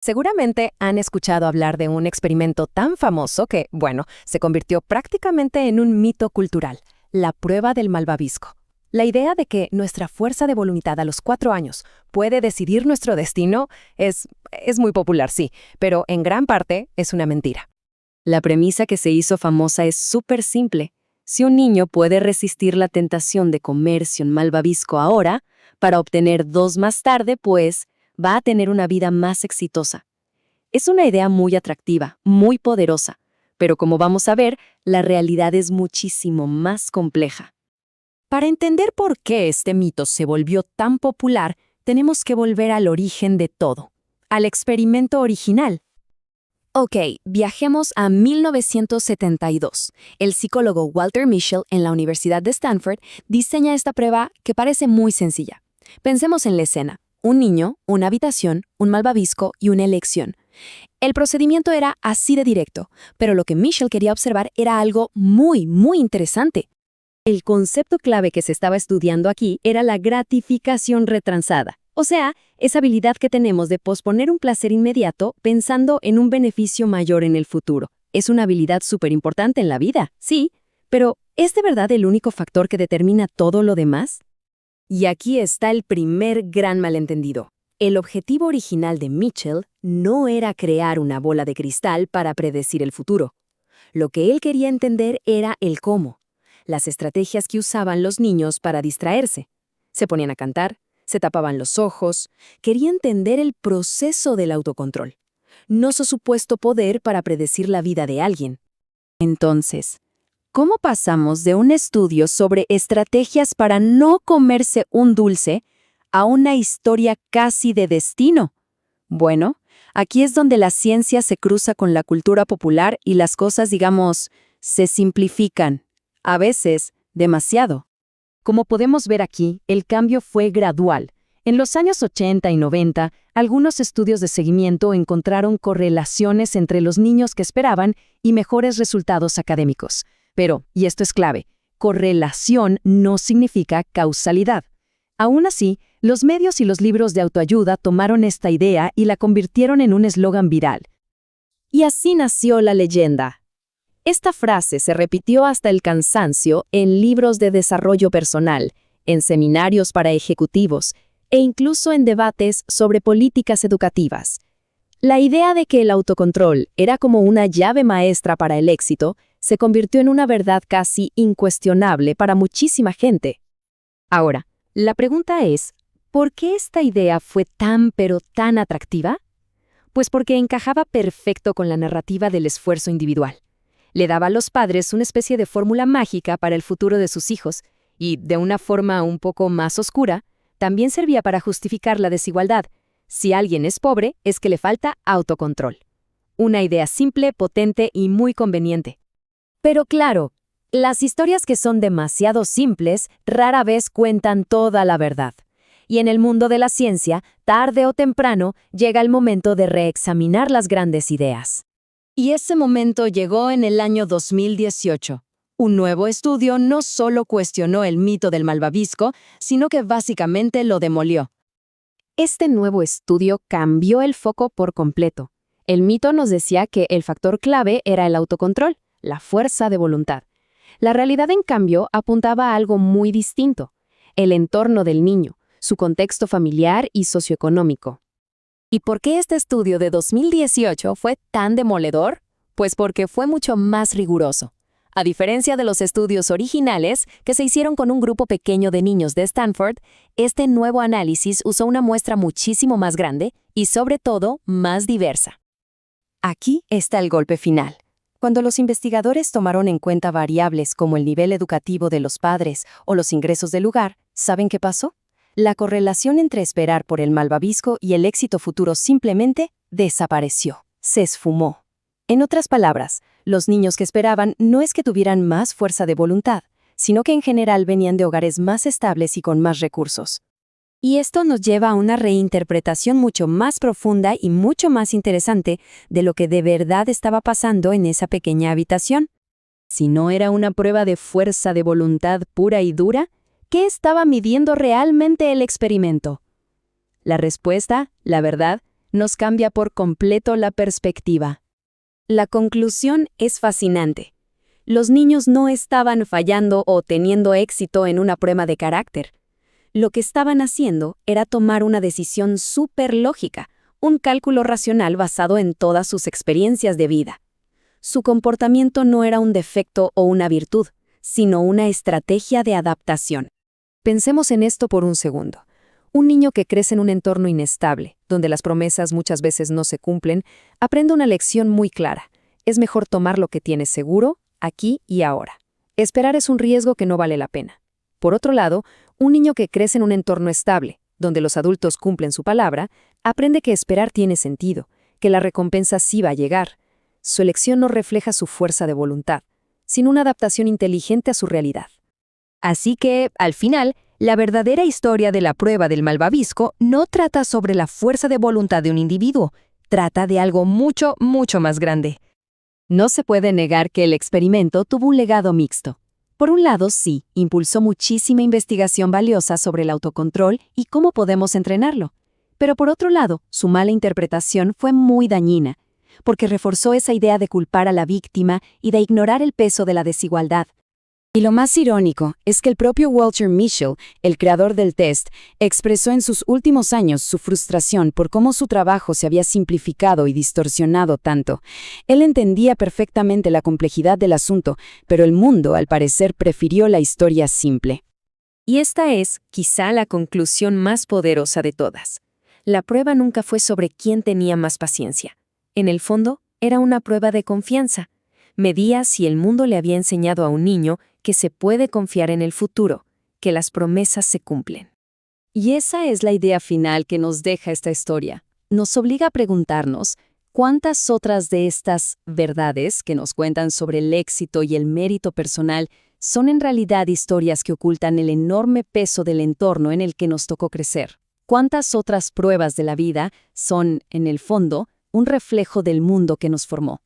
Seguramente han escuchado hablar de un experimento tan famoso que, bueno, se convirtió prácticamente en un mito cultural, la prueba del malvavisco. La idea de que nuestra fuerza de voluntad a los 4 años puede decidir nuestro destino es muy popular, sí, pero en gran parte es una mentira. La premisa que se hizo famosa es súper simple. Si un niño puede resistir la tentación de comerse un malvavisco ahora, para obtener dos más tarde, pues va a tener una vida más exitosa. Es una idea muy atractiva, muy poderosa, pero como vamos a ver, la realidad es muchísimo más compleja. Para entender por qué este mito se volvió tan popular, tenemos que volver al origen de todo, al experimento original. Ok, viajemos a 1972. El psicólogo Walter Mischel en la Universidad de Stanford diseña esta prueba que parece muy sencilla. Pensemos en la escena: un niño, una habitación, un malvavisco y una elección. El procedimiento era así de directo, pero lo que Mischel quería observar era algo muy, muy interesante. El concepto clave que se estaba estudiando aquí era la gratificación retransada. O sea, esa habilidad que tenemos de posponer un placer inmediato pensando en un beneficio mayor en el futuro. Es una habilidad súper importante en la vida, sí, pero ¿es de verdad el único factor que determina todo lo demás? Y aquí está el primer gran malentendido. El objetivo original de Mitchell no era crear una bola de cristal para predecir el futuro. Lo que él quería entender era el cómo, las estrategias que usaban los niños para distraerse. Se ponían a cantar, se tapaban los ojos, quería entender el proceso del autocontrol, no su supuesto poder para predecir la vida de alguien. Entonces, ¿cómo pasamos de un estudio sobre estrategias para no comerse un dulce a una historia casi de destino? Bueno, aquí es donde la ciencia se cruza con la cultura popular y las cosas, digamos, se simplifican, a veces demasiado. Como podemos ver aquí, el cambio fue gradual. En los años 80 y 90, algunos estudios de seguimiento encontraron correlaciones entre los niños que esperaban y mejores resultados académicos. Pero, y esto es clave, correlación no significa causalidad. Aún así, los medios y los libros de autoayuda tomaron esta idea y la convirtieron en un eslogan viral. Y así nació la leyenda. Esta frase se repitió hasta el cansancio en libros de desarrollo personal, en seminarios para ejecutivos e incluso en debates sobre políticas educativas. La idea de que el autocontrol era como una llave maestra para el éxito se convirtió en una verdad casi incuestionable para muchísima gente. Ahora, la pregunta es, ¿por qué esta idea fue tan pero tan atractiva? Pues porque encajaba perfecto con la narrativa del esfuerzo individual. Le daba a los padres una especie de fórmula mágica para el futuro de sus hijos y, de una forma un poco más oscura, también servía para justificar la desigualdad. Si alguien es pobre, es que le falta autocontrol. Una idea simple, potente y muy conveniente. Pero claro, las historias que son demasiado simples rara vez cuentan toda la verdad. Y en el mundo de la ciencia, tarde o temprano, llega el momento de reexaminar las grandes ideas. Y ese momento llegó en el año 2018. Un nuevo estudio no solo cuestionó el mito del malvavisco, sino que básicamente lo demolió. Este nuevo estudio cambió el foco por completo. El mito nos decía que el factor clave era el autocontrol, la fuerza de voluntad. La realidad, en cambio, apuntaba a algo muy distinto: el entorno del niño, su contexto familiar y socioeconómico. ¿Y por qué este estudio de 2018 fue tan demoledor? Pues porque fue mucho más riguroso. A diferencia de los estudios originales, que se hicieron con un grupo pequeño de niños de Stanford, este nuevo análisis usó una muestra muchísimo más grande y, sobre todo, más diversa. Aquí está el golpe final. Cuando los investigadores tomaron en cuenta variables como el nivel educativo de los padres o los ingresos del lugar, ¿saben qué pasó? La correlación entre esperar por el malvavisco y el éxito futuro simplemente desapareció, se esfumó. En otras palabras, los niños que esperaban no es que tuvieran más fuerza de voluntad, sino que en general venían de hogares más estables y con más recursos. Y esto nos lleva a una reinterpretación mucho más profunda y mucho más interesante de lo que de verdad estaba pasando en esa pequeña habitación. Si no era una prueba de fuerza de voluntad pura y dura, ¿qué estaba midiendo realmente el experimento? La respuesta, la verdad, nos cambia por completo la perspectiva. La conclusión es fascinante. Los niños no estaban fallando o teniendo éxito en una prueba de carácter. Lo que estaban haciendo era tomar una decisión súper lógica, un cálculo racional basado en todas sus experiencias de vida. Su comportamiento no era un defecto o una virtud, sino una estrategia de adaptación. Pensemos en esto por un segundo. Un niño que crece en un entorno inestable, donde las promesas muchas veces no se cumplen, aprende una lección muy clara. Es mejor tomar lo que tienes seguro, aquí y ahora. Esperar es un riesgo que no vale la pena. Por otro lado, un niño que crece en un entorno estable, donde los adultos cumplen su palabra, aprende que esperar tiene sentido, que la recompensa sí va a llegar. Su elección no refleja su fuerza de voluntad, sino una adaptación inteligente a su realidad. Así que, al final, la verdadera historia de la prueba del malvavisco no trata sobre la fuerza de voluntad de un individuo, trata de algo mucho, mucho más grande. No se puede negar que el experimento tuvo un legado mixto. Por un lado, sí, impulsó muchísima investigación valiosa sobre el autocontrol y cómo podemos entrenarlo. Pero por otro lado, su mala interpretación fue muy dañina, porque reforzó esa idea de culpar a la víctima y de ignorar el peso de la desigualdad. Y lo más irónico es que el propio Walter Mischel, el creador del test, expresó en sus últimos años su frustración por cómo su trabajo se había simplificado y distorsionado tanto. Él entendía perfectamente la complejidad del asunto, pero el mundo, al parecer, prefirió la historia simple. Y esta es, quizá, la conclusión más poderosa de todas. La prueba nunca fue sobre quién tenía más paciencia. En el fondo, era una prueba de confianza. Medía si el mundo le había enseñado a un niño que se puede confiar en el futuro, que las promesas se cumplen. Y esa es la idea final que nos deja esta historia. Nos obliga a preguntarnos cuántas otras de estas verdades que nos cuentan sobre el éxito y el mérito personal son en realidad historias que ocultan el enorme peso del entorno en el que nos tocó crecer. Cuántas otras pruebas de la vida son, en el fondo, un reflejo del mundo que nos formó.